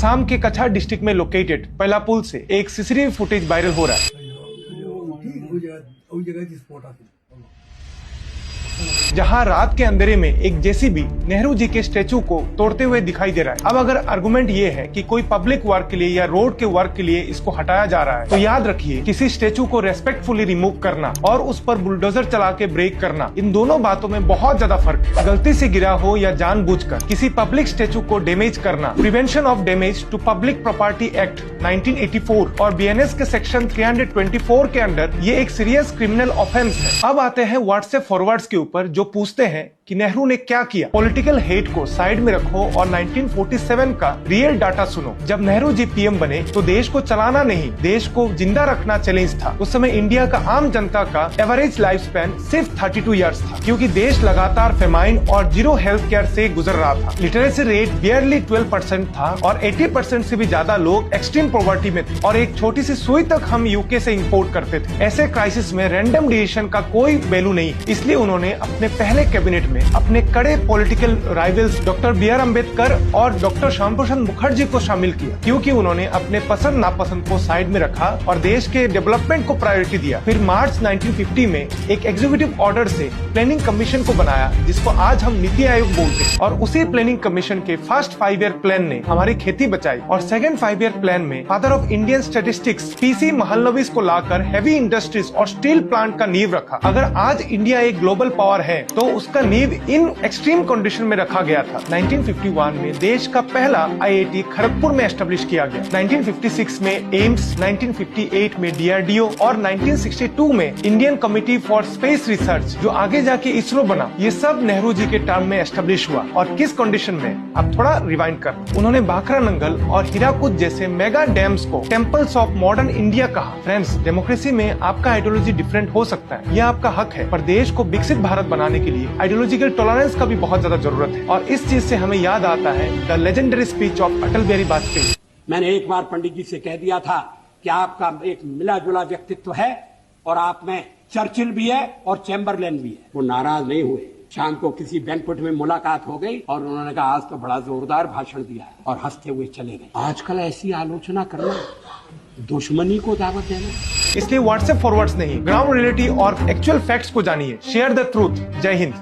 असम के कछार डिस्ट्रिक्ट में लोकेटेड पहला पुल से एक सीसीटीवी फुटेज वायरल हो रहा है, जहां रात के अंधेरे में एक जेसीबी नेहरू जी के स्टेचू को तोड़ते हुए दिखाई दे रहा है। अब अगर आर्गुमेंट ये है कि कोई पब्लिक वर्क के लिए या रोड के वर्क के लिए इसको हटाया जा रहा है, तो याद रखिए किसी स्टेचू को रेस्पेक्टफुली रिमूव करना और उस पर बुलडोजर चला के ब्रेक करना, इन दोनों बातों में बहुत ज्यादा फर्क है। गलती से गिरा हो या जानबूझकर किसी पब्लिक स्टेचू को डैमेज करना prevention of damage to public property act 1984 और बीएनएस के सेक्शन 324 के अंडर ये एक सीरियस क्रिमिनल ऑफेंस है। अब आते हैं व्हाट्सएप फॉरवर्ड्स के ऊपर जो पूछते हैं कि नेहरू ने क्या किया। पॉलिटिकल हेट को साइड में रखो और 1947 का रियल डाटा सुनो। जब नेहरू जी पीएम बने तो देश को चलाना नहीं, देश को जिंदा रखना चैलेंज था। उस समय इंडिया का आम जनता का एवरेज लाइफ स्पैन सिर्फ 32 ईयर्स था, क्योंकि देश लगातार फेमाइन और जीरो हेल्थ केयर से गुजर रहा था। लिटरेसी रेट बियरली 12% था और 80% से भी ज्यादा लोग एक्सट्रीम पॉवर्टी में थे और एक छोटी सी सुई तक हम यूके से इंपोर्ट करते थे। ऐसे क्राइसिस में रैंडम डिसीजन का कोई वैल्यू नहीं, इसलिए उन्होंने अपने पहले कैबिनेट में अपने कड़े political rivals doctor B R Ambedkar और डॉक्टर श्यामा प्रसाद मुखर्जी को शामिल किया, क्योंकि उन्होंने अपने पसंद नापसंद को साइड में रखा और देश के डेवलपमेंट को प्रायोरिटी दिया। फिर मार्च 1950 में एक एग्जीक्यूटिव ऑर्डर से प्लानिंग कमीशन को बनाया, जिसको आज हम नीति आयोग बोलते हैं, और उसी प्लानिंग कमीशन के फर्स्ट 5 ईयर प्लान ने हमारी खेती बचाई और सेकंड 5 ईयर प्लान में father of Indian statistics PC Mahalanobis को लाकर हैवी इंडस्ट्रीज और स्टील प्लांट का नींव रखा। अगर आज इंडिया एक ग्लोबल पावर है तो उसका नींव इन एक्सट्रीम कंडीशन में रखा गया था। 1951 में देश का पहला आईआईटी खड़गपुर में एस्टेब्लिश किया गया। 1956 में एम्स, 1958 में डीआरडीओ और 1962 में Indian committee for space research जो आगे जाके इसरो बना, ये सब नेहरू जी के टर्म में एस्टेब्लिश हुआ। और किस कंडीशन में, अब थोड़ा रिवाइंड कर, उन्होंने भाखरा नंगल और हीराकुद जैसे मेगा डैम्स को टेम्पल्स ऑफ मॉडर्न इंडिया कहा। फ्रेंड्स, डेमोक्रेसी में आपका आइडियोलॉजी डिफरेंट हो सकता है, यह आपका हक है, पर देश को विकसित भारत बनाने के लिए आइडियोलॉजिकल टॉलरेंस का भी बहुत ज्यादा जरूरत है। और इस चीज से हमें याद आता है the legendary speech of Atal Bihari Vajpayee. मैंने एक बार पंडित जी से कह दिया था कि आपका एक मिला जुला व्यक्तित्व है और आप में चर्चिल भी है और चैम्बरलेन भी है। वो नाराज नहीं हुए। शाम को किसी बैंक्वेट में मुलाकात हो गई और उन्होंने कहा आज तो बड़ा जोरदार भाषण दिया है, और हंसते हुए चले गए। आजकल ऐसी आलोचना करना दुश्मनी को दावत देना। इसलिए व्हाट्सएप फॉरवर्ड्स नहीं, ग्राउंड रियलिटी और एक्चुअल फैक्ट्स को जानिए। Share the truth. जय हिंद।